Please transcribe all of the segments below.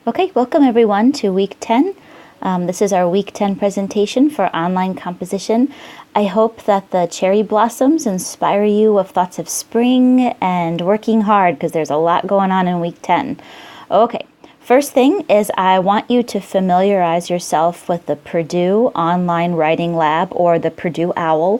Okay, welcome everyone to week 10. This is our week 10 presentation for online composition. I hope that the cherry blossoms inspire you with thoughts of spring and working hard, because there's a lot going on in week 10. Okay, first thing is I want you to familiarize yourself with the Purdue Online Writing Lab, or the Purdue OWL,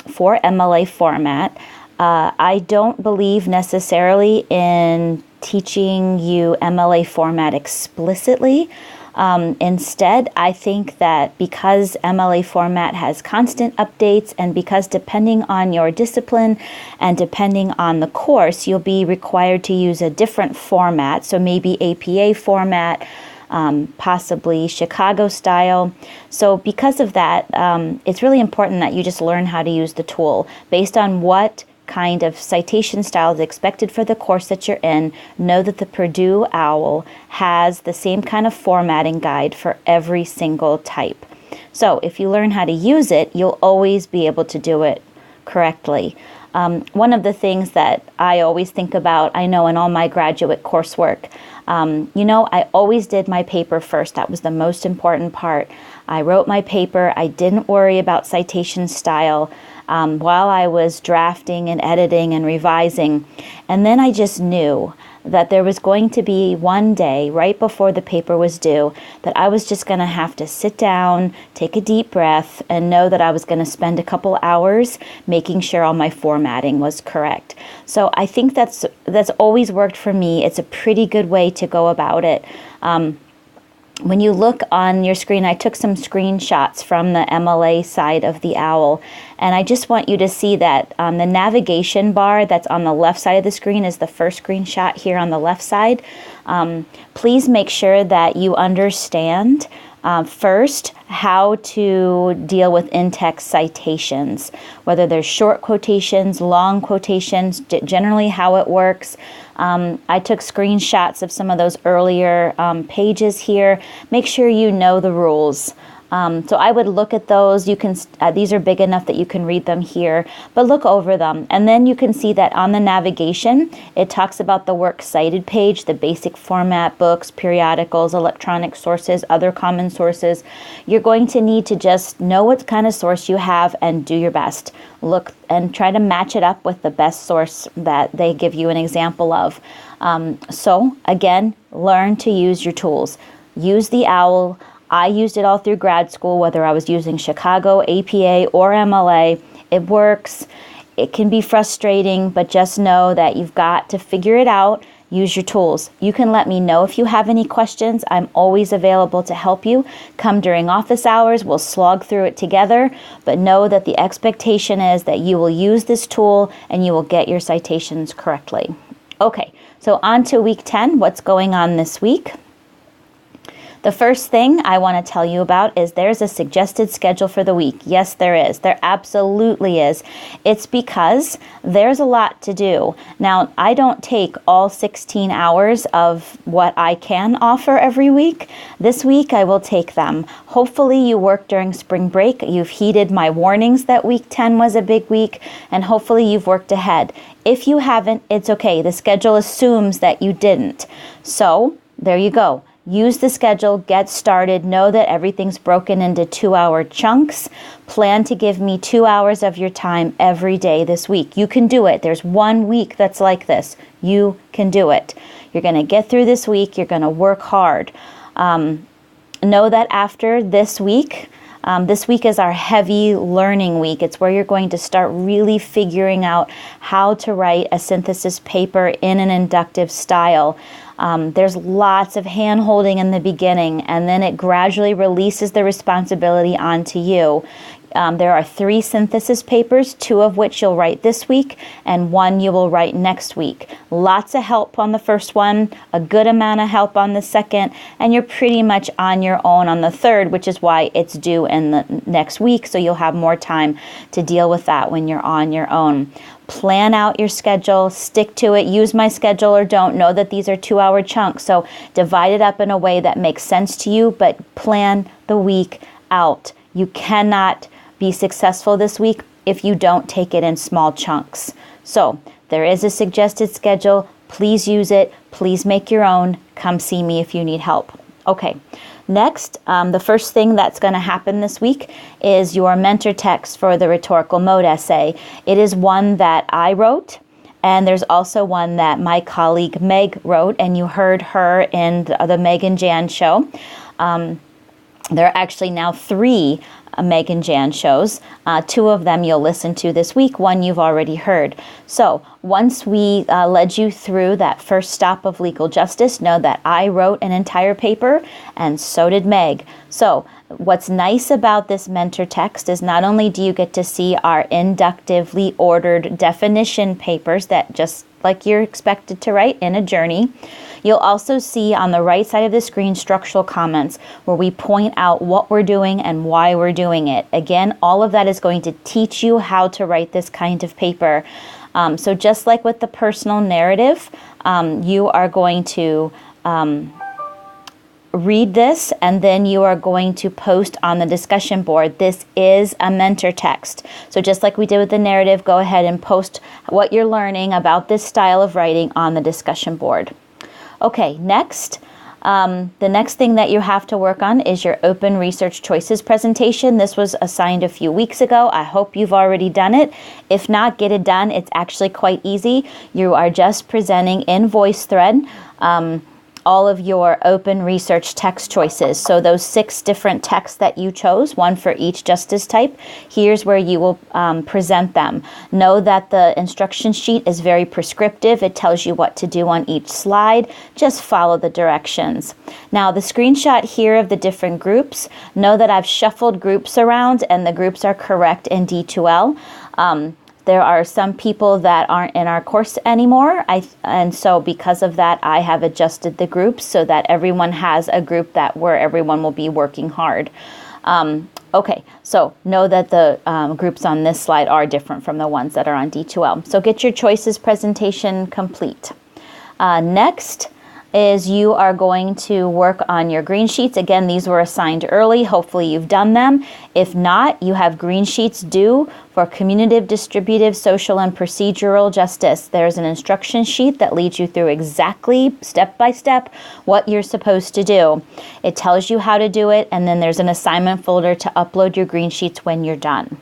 for MLA format. I don't believe necessarily in teaching you MLA format explicitly. Instead, I think that because MLA format has constant updates, and because depending on your discipline and depending on the course, you'll be required to use a different format. So maybe APA format, possibly Chicago style. So because of that, it's really important that you just learn how to use the tool based on what kind of citation style is expected for the course that you're in. Know that the Purdue OWL has the same kind of formatting guide for every single type. So if you learn how to use it, you'll always be able to do it correctly. One of the things that I always think about, I know in all my graduate coursework, I always did my paper first. That was the most important part. I wrote my paper. I didn't worry about citation style while I was drafting and editing and revising. And then I just knew that there was going to be one day right before the paper was due that I was just going to have to sit down, take a deep breath, and know that I was going to spend a couple hours making sure all my formatting was correct. So I think that's always worked for me. It's a pretty good way to go about it. When you look on your screen, I took some screenshots from the MLA side of the OWL, and I just want you to see that the navigation bar that's on the left side of the screen is the first screenshot here on the left side. Please make sure that you understand first how to deal with in-text citations, whether they're short quotations, long quotations, generally how it works. I took screenshots of some of those earlier pages here. Make sure you know the rules. So I would look at those. You can these are big enough that you can read them here, but look over them. And then you can see that on the navigation, it talks about the works cited page, the basic format, books, periodicals, electronic sources, other common sources. You're going to need to just know what kind of source you have and do your best. Look and try to match it up with the best source that they give you an example of. So again, learn to use your tools. Use the OWL. I used it all through grad school, whether I was using Chicago, APA, or MLA. It works. It can be frustrating, but just know that you've got to figure it out. Use your tools. You can let me know if you have any questions. I'm always available to help you. Come during office hours. We'll slog through it together, but know that the expectation is that you will use this tool and you will get your citations correctly. Okay, so on to week 10. What's going on this week? The first thing I want to tell you about is there's a suggested schedule for the week. Yes, there is. There absolutely is. It's because there's a lot to do. Now, I don't take all 16 hours of what I can offer every week. This week, I will take them. Hopefully, you work during spring break. You've heeded my warnings that week 10 was a big week, and hopefully you've worked ahead. If you haven't, it's okay. The schedule assumes that you didn't. So, there you go. Use the schedule, get started, know that everything's broken into 2-hour chunks. Plan to give me 2 hours of your time every day this week. You can do it. There's 1 week that's like this. You can do it. You're going to get through this week. You're going to work hard. Know that after this week is our heavy learning week. It's where you're going to start really figuring out how to write a synthesis paper in an inductive style. There's lots of hand-holding in the beginning, and then it gradually releases the responsibility onto you. There are 3 synthesis papers, 2 of which you'll write this week, and 1 you will write next week. Lots of help on the first one, a good amount of help on the second, and you're pretty much on your own on the third, which is why it's due in the next week, so you'll have more time to deal with that when you're on your own. Plan out your schedule, stick to it, use my schedule or don't. Know that these are 2-hour chunks, so divide it up in a way that makes sense to you, but plan the week out. You cannot be successful this week if you don't take it in small chunks. So there is a suggested schedule. Please use it. Please make your own. Come see me if you need help. Okay. Next, the first thing that's going to happen this week is your mentor text for the rhetorical mode essay. It is one that I wrote, and there's also one that my colleague Meg wrote, and you heard her in the Meg and Jan show. There are actually now 3 Meg and Jan shows. 2 of them you'll listen to this week, one you've already heard. So once we led you through that first stop of legal justice, know that I wrote an entire paper and so did Meg. So what's nice about this mentor text is not only do you get to see our inductively ordered definition papers that just like you're expected to write in a journey, you'll also see on the right side of the screen structural comments where we point out what we're doing and why we're doing it. Again, all of that is going to teach you how to write this kind of paper. So just like with the personal narrative, you are going to read this and then you are going to post on the discussion board. This is a mentor text. So just like we did with the narrative, go ahead and post what you're learning about this style of writing on the discussion board. Okay, next, the next thing that you have to work on is your open research choices presentation. This was assigned a few weeks ago. I hope you've already done it. If not, get it done. It's actually quite easy. You are just presenting in VoiceThread all of your open research text choices. So those 6 different texts that you chose, one for each justice type, here's where you will present them. Know that the instruction sheet is very prescriptive. It tells you what to do on each slide. Just follow the directions. Now the screenshot here of the different groups, know that I've shuffled groups around and the groups are correct in D2L. There are some people that aren't in our course anymore, and so because of that, I have adjusted the groups so that everyone has a group where everyone will be working hard. Okay, so know that the groups on this slide are different from the ones that are on D2L. So get your choices presentation complete. Next is you are going to work on your green sheets. Again, these were assigned early. Hopefully you've done them. If not, you have green sheets due for commutative, distributive, social, and procedural justice. There's an instruction sheet that leads you through exactly, step by step, what you're supposed to do. It tells you how to do it, and then there's an assignment folder to upload your green sheets when you're done.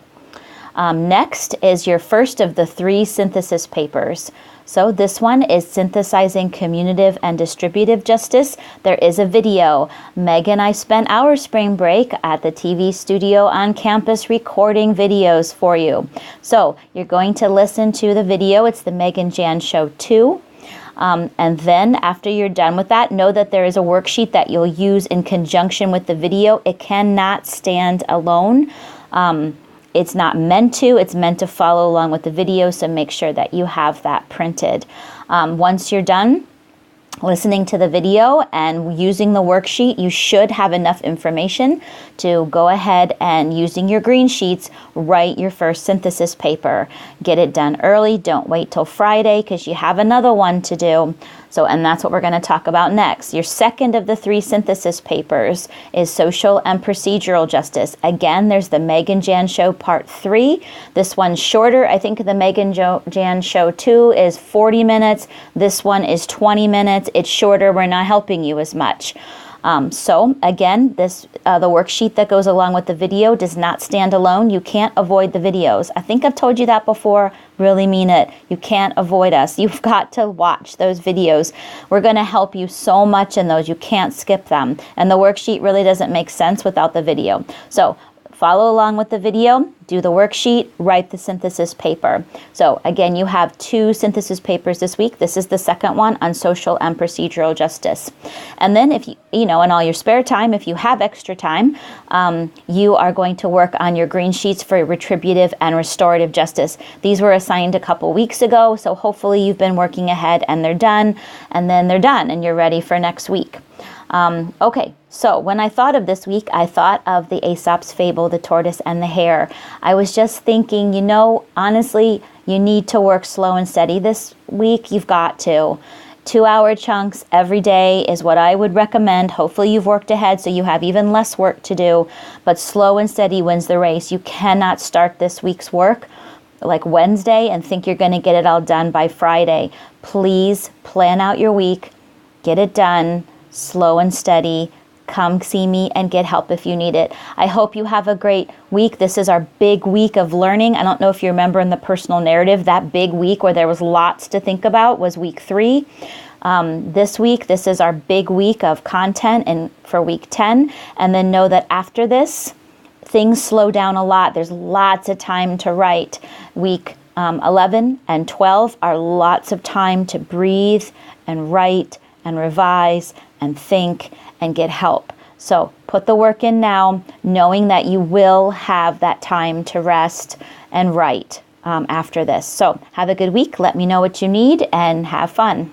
Next is your first of the 3 synthesis papers. So this one is synthesizing commutative and distributive justice. There is a video. Meg and I spent our spring break at the TV studio on campus recording videos for you. So you're going to listen to the video. It's the Meg and Jan Show 2. And then after you're done with that, know that there is a worksheet that you'll use in conjunction with the video. It cannot stand alone. It's not meant to. It's meant to follow along with the video, so make sure that you have that printed. Once you're done listening to the video and using the worksheet, you should have enough information to go ahead and, using your green sheets, write your first synthesis paper. Get it done early. Don't wait till Friday because you have another one to do. So, and that's what we're going to talk about next. Your second of the 3 synthesis papers is social and procedural justice. Again, there's the Meg and Jan Show Part 3. This one's shorter. I think the Meg and Jan Show 2 is 40 minutes. This one is 20 minutes. It's shorter. We're not helping you as much. So again, the worksheet that goes along with the video does not stand alone. You can't avoid the videos. I think I've told you that before. Really mean it. You can't avoid us. You've got to watch those videos. We're going to help you so much in those. You can't skip them. And the worksheet really doesn't make sense without the video. So follow along with the video, do the worksheet, write the synthesis paper. So again, you have 2 synthesis papers this week. This is the second one on social and procedural justice. And then if you in all your spare time, if you have extra time, you are going to work on your green sheets for retributive and restorative justice. These were assigned a couple weeks ago, so hopefully you've been working ahead and they're done, and then they're done and you're ready for next week. Okay, so when I thought of this week, I thought of the Aesop's fable, The Tortoise and the Hare. I was just thinking, honestly, you need to work slow and steady this week. You've got to. 2-hour chunks every day is what I would recommend. Hopefully you've worked ahead so you have even less work to do, but slow and steady wins the race. You cannot start this week's work like Wednesday and think you're going to get it all done by Friday. Please plan out your week, get it done, slow and steady. Come see me and get help if you need it. I hope you have a great week. This is our big week of learning. I don't know if you remember in the personal narrative, that big week where there was lots to think about was week 3. This week, this is our big week of content and for week 10. And then know that after this, things slow down a lot. There's lots of time to write. Week 11 and 12 are lots of time to breathe and write and revise and think and get help. So put the work in now, knowing that you will have that time to rest and write after this. So have a good week. Let me know what you need and have fun.